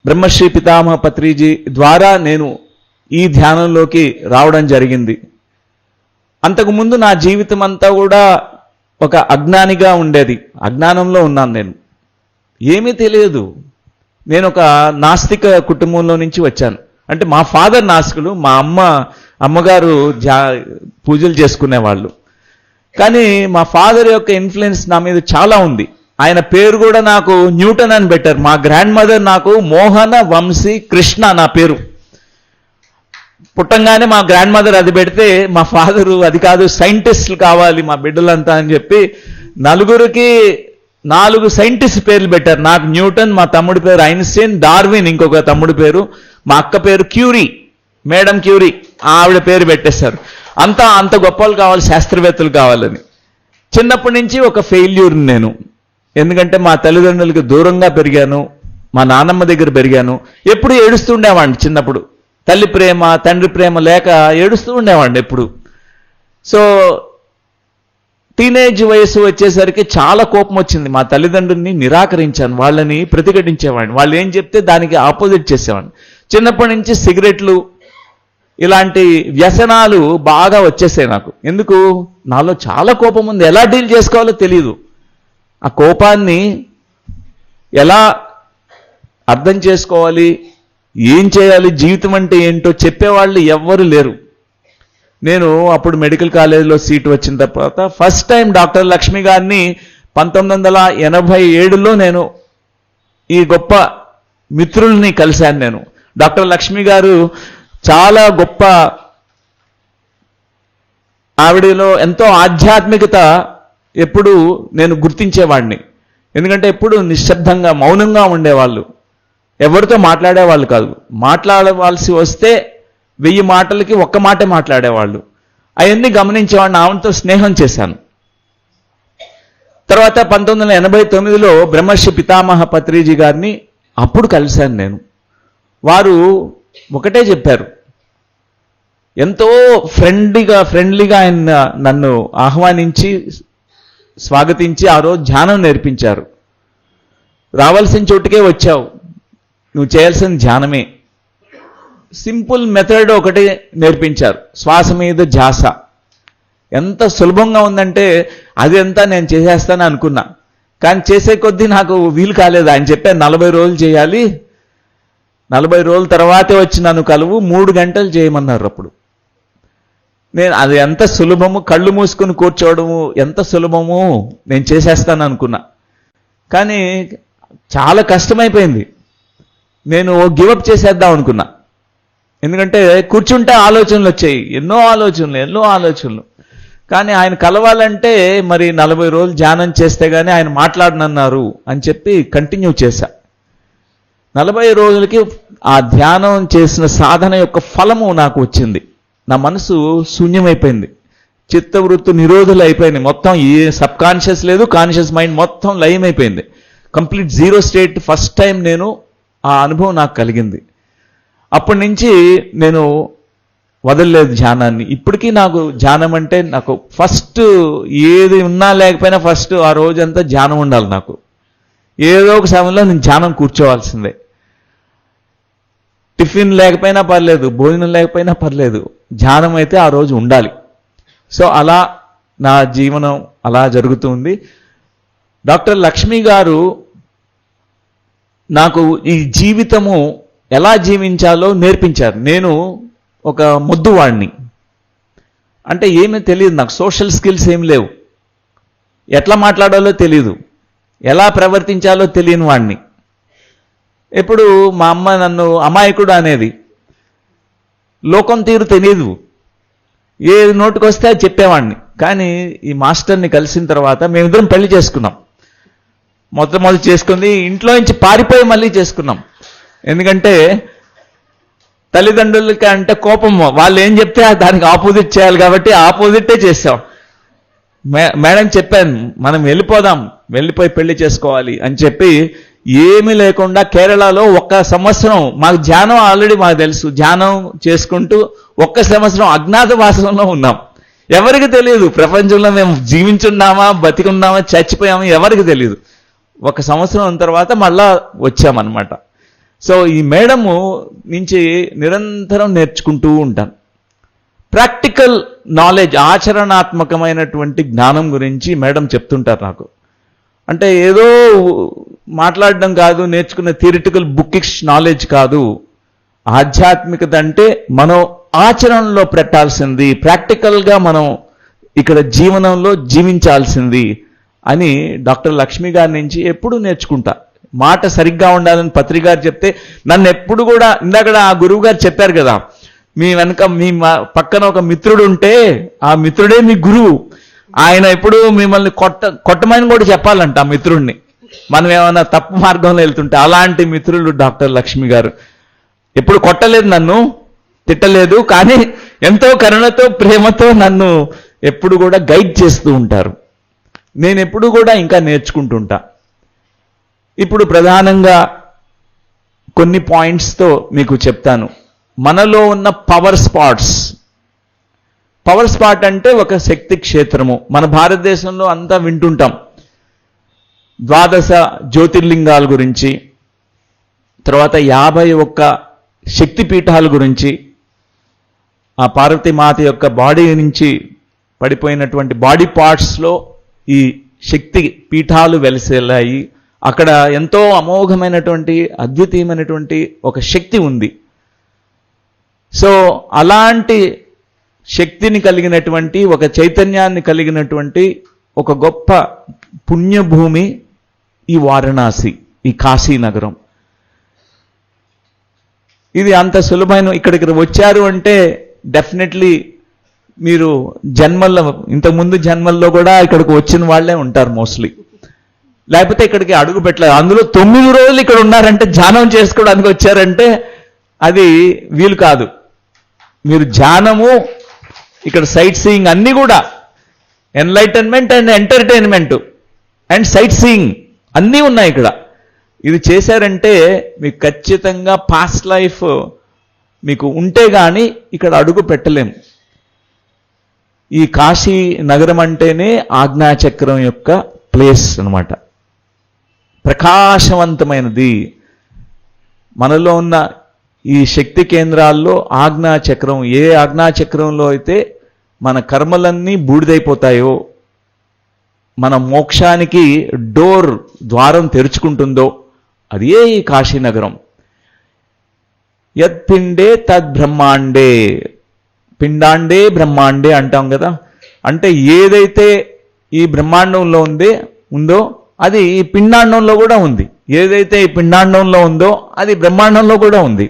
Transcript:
బ్రహ్మశ్రీ పితామహ పత్రిజీ ద్వారా నేను ఈ ధ్యానంలోకి రావడం జరిగింది. అంతకుముందు నా జీవితం అంతా కూడా ఒక అజ్ఞానిగా ఉండేది. అజ్ఞానంలో ఉన్నాను నేను. ఏమీ తెలియదు. నేను ఒక నాస్తిక కుటుంబంలో నుంచి వచ్చాను. అంటే మా ఫాదర్ నాస్తికులు, మా అమ్మగారు పూజలు చేసుకునేవాళ్ళు. కానీ మా ఫాదర్ యొక్క ఇన్ఫ్లుయెన్స్ నా మీద చాలా ఉంది. ఆయన పేరు కూడా నాకు న్యూటన్ అని పెట్టారు. మా గ్రాండ్ మదర్ నాకు మోహన వంశీ కృష్ణ నా పేరు. పుట్టంగానే మా గ్రాండ్ మదర్ అది పెడితే మా ఫాదరు అది కాదు, సైంటిస్టులు కావాలి మా బిడ్డలంతా అని చెప్పి నలుగురికి 4 సైంటిస్ట్ పేర్లు పెట్టారు. నాకు న్యూటన్, మా తమ్ముడి పేరు ఐన్స్టీన్, డార్విన్ ఇంకొక తమ్ముడి పేరు, మా అక్క పేరు క్యూరీ, మేడం క్యూరీ, ఆవిడ పేరు పెట్టేశారు. అంత గొప్పలు కావాలి, శాస్త్రవేత్తలు కావాలని. చిన్నప్పటి నుంచి ఒక ఫెయిల్యూర్ నేను. ఎందుకంటే మా తల్లిదండ్రులకి దూరంగా పెరిగాను, మా నాన్నమ్మ దగ్గర పెరిగాను. ఎప్పుడు ఏడుస్తూ ఉండేవాడిని చిన్నప్పుడు. తల్లి ప్రేమ తండ్రి ప్రేమ లేక ఏడుస్తూ ఉండేవాడిని ఎప్పుడు. సో టీనేజ్ వయసు వచ్చేసరికి చాలా కోపం వచ్చింది. మా తల్లిదండ్రుల్ని నిరాకరించాను, వాళ్ళని ప్రతిఘటించేవాడిని. వాళ్ళు ఏం చెప్తే దానికి ఆపోజిట్ చేసేవాడిని. చిన్నప్పటి నుంచి సిగరెట్లు ఇలాంటి వ్యసనాలు బాగా వచ్చేసాయి నాకు. ఎందుకు? నాలో చాలా కోపం ఉంది, ఎలా డీల్ చేసుకోవాలో తెలియదు. ఆ కోపాన్ని ఎలా అర్థం చేసుకోవాలి, ఏం చేయాలి, జీవితం అంటే ఏంటో చెప్పేవాళ్ళు ఎవ్వరు లేరు. నేను అప్పుడు మెడికల్ కాలేజీలో సీటు వచ్చిన తర్వాత ఫస్ట్ టైం డాక్టర్ లక్ష్మి గారిని 1987లో నేను ఈ గొప్ప మిత్రుల్ని కలిశాను. నేను డాక్టర్ లక్ష్మి గారు చాలా గొప్ప, ఆవిడలో ఎంతో ఆధ్యాత్మికత ఎప్పుడు నేను గుర్తించేవాడిని. ఎందుకంటే ఎప్పుడు నిశ్శబ్దంగా మౌనంగా ఉండేవాళ్ళు, ఎవరితో మాట్లాడేవాళ్ళు కాదు. మాట్లాడవలసి వస్తే 1000 మాటలకి 1 మాటే మాట్లాడేవాళ్ళు. అవన్నీ గమనించేవాడిని, ఆమెతో స్నేహం చేశాను. తర్వాత 1989లో బ్రహ్మశ్రీ పితామహ పత్రిజీ గారిని అప్పుడు కలిశాను నేను. వారు ఒకటే చెప్పారు, ఎంతో ఫ్రెండ్లీగా ఆయన నన్ను ఆహ్వానించి స్వాగతించి ఆ రోజు ధ్యానం నేర్పించారు. రావాల్సిన చోటుకే వచ్చావు, నువ్వు చేయాల్సిన ధ్యానమే. సింపుల్ మెథడ్ ఒకటి నేర్పించారు, శ్వాస మీద ధ్యాస. ఎంత సులభంగా ఉందంటే అది అంతా నేను చేసేస్తాను అనుకున్నా. కానీ చేసే కొద్దీ నాకు వీలు కాలేదు. ఆయన చెప్పారు 40 రోజులు చేయాలి, 40 రోజుల తర్వాతే వచ్చి నన్ను కలువు, 3 గంటలు చేయమన్నారు. అప్పుడు నేను అది ఎంత సులభము, కళ్ళు మూసుకుని కూర్చోవడము ఎంత సులభము, నేను చేసేస్తాను అనుకున్నా. కానీ చాలా కష్టమైపోయింది. నేను గివప్ చేసేద్దాం అనుకున్నా. ఎందుకంటే కూర్చుంటే ఆలోచనలు వచ్చాయి, ఎన్నో ఆలోచనలు. కానీ ఆయన కలవాలంటే మరి 40 రోజులు ధ్యానం చేస్తే కానీ ఆయన మాట్లాడనన్నారు అని చెప్పి కంటిన్యూ చేశా. 40 రోజులకి ఆ ధ్యానం చేసిన సాధన యొక్క ఫలము నాకు వచ్చింది. నా మనసు శూన్యమైపోయింది, చిత్తవృత్తి నిరోధులు అయిపోయింది. మొత్తం ఏ సబ్ కాన్షియస్ లేదు, కాన్షియస్ మైండ్ మొత్తం లయం అయిపోయింది. Complete zero state first time నేను ఆ అనుభవం నాకు కలిగింది. అప్పటి నుంచి నేను వదలలేదు ధ్యానాన్ని. ఇప్పటికీ నాకు ధ్యానం అంటే నాకు ఫస్ట్ ఏది ఉన్నా లేకపోయినా ఫస్ట్ ఆ రోజంతా ధ్యానం ఉండాలి. నాకు ఏదో ఒక సమయంలో నేను ధ్యానం కూర్చోవాల్సిందే. టిఫిన్ లేకపోయినా పర్లేదు, భోజనం లేకపోయినా పర్లేదు, ధ్యానం అయితే ఆ రోజు ఉండాలి. సో అలా నా జీవనం అలా జరుగుతుంది. డాక్టర్ లక్ష్మి గారు నాకు ఈ జీవితము ఎలా జీవించాలో నేర్పించారు. నేను ఒక మొద్దువాడిని, అంటే ఏమీ తెలియదు నాకు, సోషల్ స్కిల్స్ ఏం లేవు, ఎట్లా మాట్లాడాలో తెలియదు, ఎలా ప్రవర్తించాలో తెలియని వాడిని. ఎప్పుడు మా అమ్మ నన్ను అమాయకుడు అనేది, లోకం తీరు తెలియదు, ఏ నోటికొస్తే అది చెప్పేవాడిని. కానీ ఈ మాస్టర్ని కలిసిన తర్వాత మేమిద్దరం పెళ్లి చేసుకున్నాం. మొట్టమొదటి చేసుకుంది ఇంట్లో నుంచి పారిపోయి మళ్ళీ చేసుకున్నాం. ఎందుకంటే తల్లిదండ్రులకి అంటే కోపం, వాళ్ళు ఏం చెప్తే దానికి ఆపోజిట్ చేయాలి కాబట్టి ఆపోజిటే చేసాం. మేడం చెప్పాను మనం వెళ్ళిపోయి పెళ్లి చేసుకోవాలి అని చెప్పి ఏమీ లేకుండా కేరళలో 1 సంవత్సరం మాకు ధ్యానం ఆల్రెడీ మాకు తెలుసు, ధ్యానం చేసుకుంటూ 1 సంవత్సరం అజ్ఞాతవాసంలో ఉన్నాం. ఎవరికి తెలియదు ప్రపంచంలో మేము జీవించున్నామా బతికున్నామా చచ్చిపోయామా ఎవరికి తెలియదు. 1 సంవత్సరం తర్వాత మళ్ళా వచ్చామన్నమాట. సో ఈ మేడము నుంచి నిరంతరం నేర్చుకుంటూ ఉంటాను. ప్రాక్టికల్ నాలెడ్జ్, ఆచరణాత్మకమైనటువంటి జ్ఞానం గురించి మేడం చెప్తుంటారు నాకు. అంటే ఏదో మాట్లాడడం కాదు, నేర్చుకున్న థియరిటికల్ బుకిష్ నాలెడ్జ్ కాదు. ఆధ్యాత్మికత అంటే మనం ఆచరణలో పెట్టాల్సింది, ప్రాక్టికల్గా మనం ఇక్కడ జీవనంలో జీవించాల్సింది అని డాక్టర్ లక్ష్మి గారి నుంచి ఎప్పుడు నేర్చుకుంటా. మాట సరిగ్గా ఉండాలని పత్రి గారు చెప్తే నన్ను ఎప్పుడు కూడా, ఇందాక ఆ గురువు గారు చెప్పారు కదా, మీ వెనక మీ పక్కన ఒక మిత్రుడు ఉంటే ఆ మిత్రుడే మీ గురువు. ఆయన ఎప్పుడు మిమ్మల్ని కొట్టమని కూడా చెప్పాలంట ఆ మిత్రుడిని, మనం ఏమైనా తప్పు మార్గంలో వెళ్తుంటే. అలాంటి మిత్రులు డాక్టర్ లక్ష్మి గారు. ఎప్పుడు కొట్టలేదు, నన్ను తిట్టలేదు, కానీ ఎంతో కరుణతో ప్రేమతో నన్ను ఎప్పుడు కూడా గైడ్ చేస్తూ ఉంటారు. నేను ఎప్పుడు కూడా ఇంకా నేర్చుకుంటుంటా. ఇప్పుడు ప్రధానంగా కొన్ని పాయింట్స్తో మీకు చెప్తాను. మనలో ఉన్న పవర్ స్పాట్స్. పవర్ స్పాట్ అంటే ఒక శక్తి క్షేత్రము. మన భారతదేశంలో అంతా వింటుంటాం 12 జ్యోతిర్లింగాల గురించి, తర్వాత 51 శక్తి పీఠాల గురించి, ఆ పార్వతీమాత యొక్క బాడీ నుంచి పడిపోయినటువంటి బాడీ పార్ట్స్లో ఈ శక్తి పీఠాలు వెలిసేలాయి. అక్కడ ఎంతో అమోఘమైనటువంటి అద్వితీయమైనటువంటి ఒక శక్తి ఉంది. సో అలాంటి శక్తిని కలిగినటువంటి, ఒక చైతన్యాన్ని కలిగినటువంటి ఒక గొప్ప పుణ్యభూమి ఈ వారణాసి, ఈ కాశీ నగరం. ఇది అంత సులభమైన, ఇక్కడికి వచ్చారు అంటే డెఫినెట్లీ మీరు జన్మల్లో, ఇంతకుముందు జన్మల్లో కూడా ఇక్కడికి వచ్చిన వాళ్ళే ఉంటారు మోస్ట్లీ. లేకపోతే ఇక్కడికి అడుగు పెట్టలేదు. అందులో 9 రోజులు ఇక్కడ ఉన్నారంటే, ధ్యానం చేసుకోవడానికి వచ్చారంటే అది వీలు కాదు. మీరు ధ్యానము, ఇక్కడ సైట్ సీయింగ్ అన్నీ కూడా, enlightenment and entertainment and sight seeing అన్నీ ఉన్నాయి ఇక్కడ. ఇది చేశారంటే మీకు ఖచ్చితంగా పాస్ట్ లైఫ్ మీకు ఉంటే కానీ ఇక్కడ అడుగు పెట్టలేము. ఈ కాశీ నగరం అంటేనే ఆజ్ఞాచక్రం యొక్క ప్లేస్ అన్నమాట. ప్రకాశవంతమైనది. మనలో ఉన్న ఈ శక్తి కేంద్రాల్లో ఆజ్ఞాచక్రం, ఏ ఆజ్ఞాచక్రంలో అయితే మన కర్మలన్నీ బూడిదైపోతాయో, మన మోక్షానికి ద్వారం తెరుచుకుంటుందో అదే ఈ కాశీనగరం. యత్పిండే తద్బ్రహ్మాండే, పిండాండే బ్రహ్మాండే అంటాం కదా. అంటే ఏదైతే ఈ బ్రహ్మాండంలో ఉందో అది ఈ పిండాండంలో కూడా ఉంది. ఏదైతే ఈ పిండాండంలో ఉందో అది బ్రహ్మాండంలో కూడా ఉంది.